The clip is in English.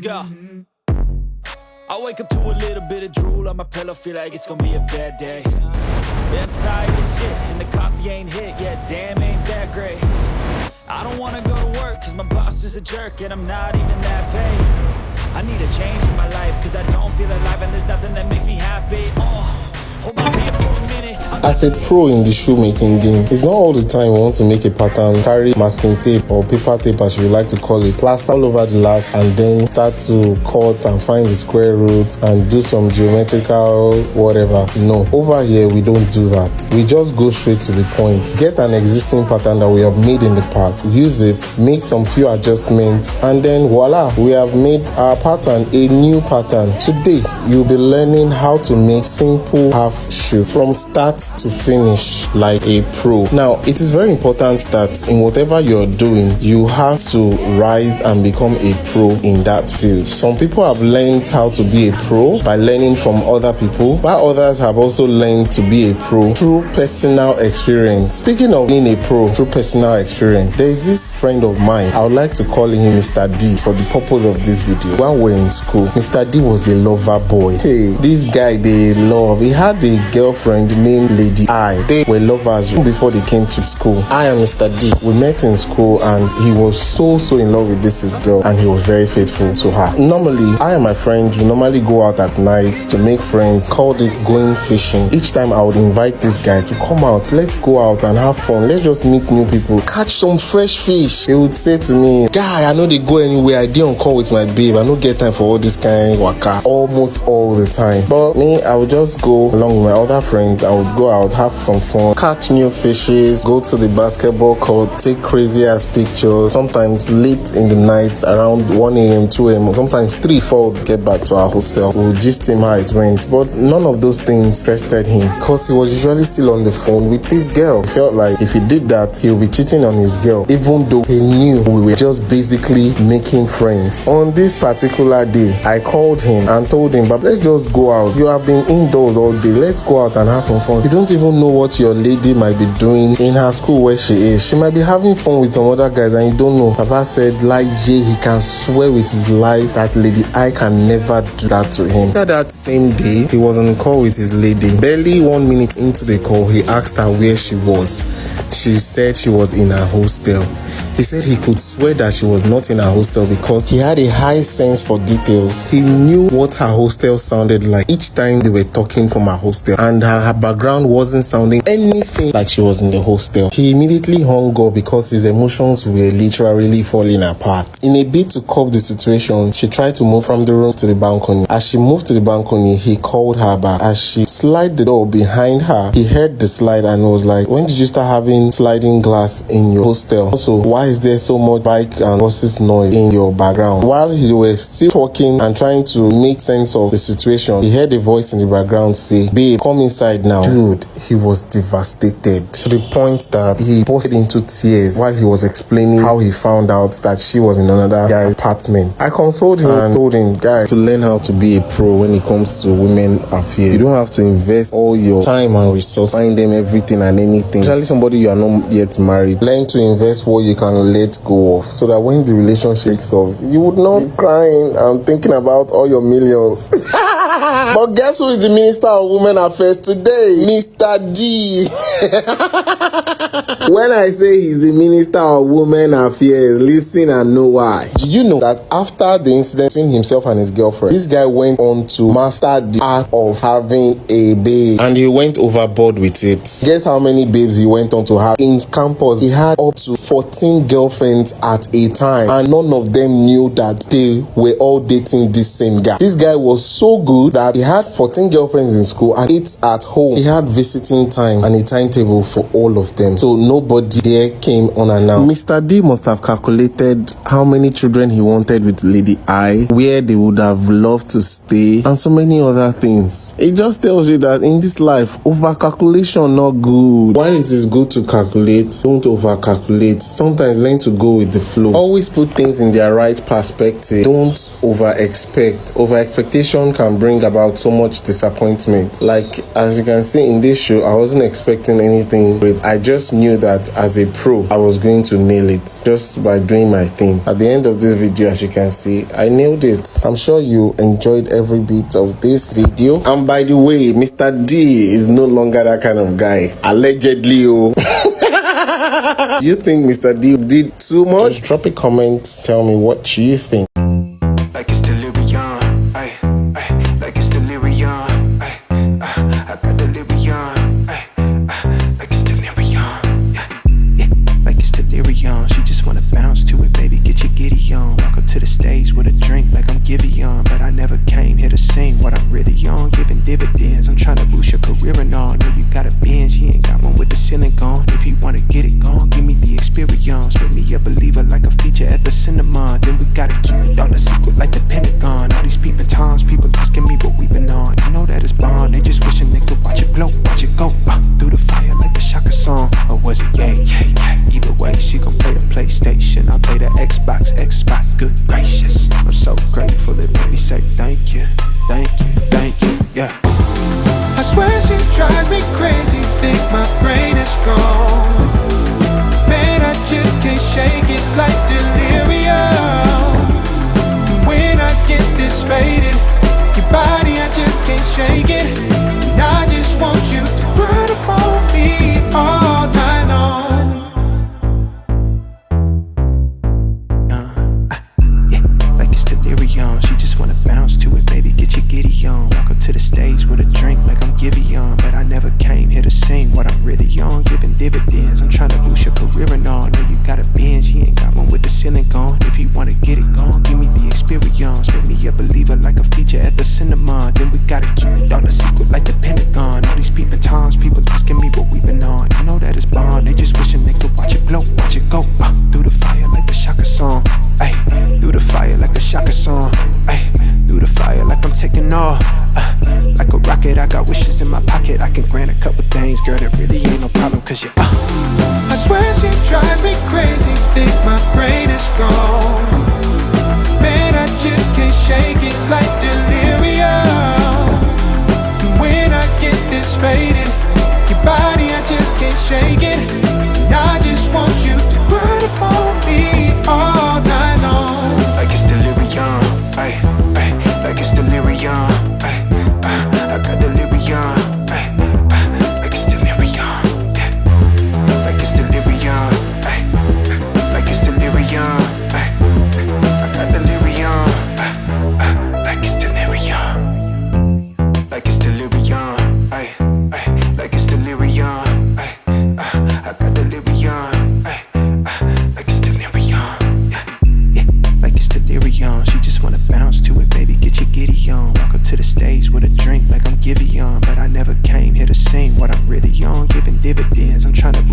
go. I wake up to a little bit of drool on my pillow, feel like it's gonna be a bad day. Yeah, I'm tired of shit, and the coffee ain't hit yet, damn, ain't that great. I don't wanna go to work, cause my boss is a jerk, and I'm not even that paid. I need a change in my life, cause I don't feel alive, and there's nothing that makes me happy. Hold my beer for a minute. As a pro in the shoemaking game, it's not all the time you want to make a pattern, carry masking tape or paper tape as you like to call it, plaster all over the last, and then start to cut and find the square roots and do some geometrical whatever. No, over here we don't do that. We just go straight to the point. Get an existing pattern that we have made in the past, use it, make some few adjustments, and then voila, we have made our pattern a new pattern. Today you'll be learning how to make simple half shoe from start to finish like a pro. Now, it is very important that in whatever you're doing, you have to rise and become a pro in that field. Some people have learned how to be a pro by learning from other people, while others have also learned to be a pro through personal experience. Speaking of being a pro through personal experience, there is this friend of mine. I would like to call him Mr. D for the purpose of this video. While we're in school, Mr. D was a lover boy. Hey, this guy they love. He had a girlfriend named Lady I. They were lovers before they came to school. I am Mr. D. We met in school and he was so in love with this his girl, and he was very faithful to her. Normally, I and my friends would normally go out at night to make friends, called it going fishing. Each time I would invite this guy to come out, let's go out and have fun, let's just meet new people, catch some fresh fish. He would say to me, guy, I know they go anywhere, I did on call with my babe, I don't get time for all this kind of waka, almost all the time. But me, I would just go along with my other friends. I would go out, have some fun, catch new fishes, go to the basketball court, take crazy ass pictures, sometimes late in the night around 1 a.m, 2 a.m, sometimes 3, 4 would get back to our hostel. We would gist him how it went, but none of those things interested him because he was usually still on the phone with this girl. He felt like if he did that, he would be cheating on his girl, even though he knew we were just basically making friends. On this particular day, I called him and told him, but let's just go out. You have been indoors all day, let's go out and have some fun. You don't even know what your lady might be doing in her school where she is. She might be having fun with some other guys and you don't know. Papa said, like Jay, he can swear with his life that Lady I can never do that to him. That same day, he was on a call with his lady. Barely 1 minute into the call, he asked her where she was. She said she was in her hostel. He said he could swear that she was not in her hostel because he had a high sense for details. He knew what her hostel sounded like each time they were talking from her hostel, and her background wasn't sounding anything like she was in the hostel. He immediately hung up because his emotions were literally falling apart. In a bid to cope the situation, she tried to move from the room to the balcony. As she moved to the balcony, he called her back. As she slid the door behind her, he heard the slide and was like, when did you start having sliding glass in your hostel? Also, why is there so much bike and horses noise in your background? While he was still talking and trying to make sense of the situation, he heard a voice in the background say, babe, come inside now. Dude, he was devastated to the point that he busted into tears while he was explaining how he found out that she was in another guy's apartment. I consoled him and told him, guys, to learn how to be a pro when it comes to women affairs, you don't have to invest all your time and resources, find them everything and anything. Especially somebody you are not yet married. Learn to invest what you can let go of, so that when the relationship breaks off, you would not be crying and thinking about all your millions. But guess who is the Minister of Women Affairs today? Mr. D. When I say he's the Minister of Women Affairs, listen and know why. Did you know that after the incident between himself and his girlfriend, this guy went on to master the art of having a babe, and he went overboard with it? Guess how many babes he went on to have in campus? He had up to 14 girlfriends at a time, and none of them knew that they were all dating this same guy. This guy was so good that he had 14 girlfriends in school and 8 at home. He had visiting time and a timetable for all of them, so nobody there came unannounced. Mr. D must have calculated how many children he wanted with Lady I, where they would have loved to stay, and so many other things. It just tells you that in this life, over-calculation not good. While it is good to calculate, don't over-calculate. Sometimes learn to go with the flow. Always put things in their right perspective. Don't over-expect. Over-expectation can bring about so much disappointment. Like, as you can see in this show, I wasn't expecting anything, but I just knew knew that as a pro, I was going to nail it just by doing my thing. At the end of this video, as you can see, I nailed it. I'm sure you enjoyed every bit of this video. And by the way, Mr. D is no longer that kind of guy. Allegedly, oh. Do you think Mr. D did too much? Just drop a comment. Tell me what you think. Like it's delirium, ay, ay, like it's delirium, ay, I got delirium, ay, like it's delirium, yeah, like it's delirium. She just wanna bounce to it, baby, get your giddy on. Walk up to the stage with a drink like I'm Giveon, but I never came here to sing what I'm really on. Giving dividends, I'm trying to boost your career and all. Know you got a binge, you ain't got one with the ceiling gone. If you wanna get it gone, give me the experience. Make me a believer like a feature at the cinema. Then we gotta keep it all the secret like the Pentagon. All these peeping times, people asking me what we been on. I know that it's bond, they just wishing they could watch it glow, watch it go through the fire like the Shaka song. Or was it yay? Either way, she gon' play the PlayStation, I play the Xbox, good gracious. I'm so grateful, it made me say thank you, thank you, thank you, yeah. I swear she drives me crazy, think my brain is gone. Man, I just can't shake it like delirium. When I get this faded, your body, I just can't shake it. And I just want you to run up on me all night long. Like it's delirium. She just wanna bounce to it, baby, get your giddy on. Walk up to the stage with a drink like I'm Giveon, but I never came here to sing what I'm really on. Giving dividends, I'm trying to boost your career and all. Know you got a binge, you ain't got one with the ceiling gone. If you wanna get it gone, give me the experience. Make me a believer like a feature at the cinema. Then we gotta keep it all the secret like the Pentagon. All these peeping times, people asking me what we been on. I know that it's bond, they just wishing they could watch it glow, watch it go through the fire like the Shaka song. Ay, through the fire like a Shaka song. Ay, through the fire like I'm taking off. Like a rocket, I got wishes in my pocket. I can grant a couple things, girl, that really ain't no problem, cause you I swear she drives me crazy, think my brain is gone. Man, I just can't shake it like delirium. When I get this faded, your body, I just can't shake it. And I just want you to grind up on me all night long. Like it's delirium, ay, ay, like it's delirium, ay, I got delirium, ay, like it's delirium, yeah, like it's delirium, ay, like it's delirium, ay, I got delirium, like it's delirium, like it's delirium, ay, ay, like it's delirium, ay, I got delirium, ay, like it's delirium, yeah, like it's delirium. She just wanna bounce to it, baby, get your giddy on. Walk up to the stage with a drink like I'm Giveon, but I never came here to sing what I'm really on. Giving dividends, I'm trying to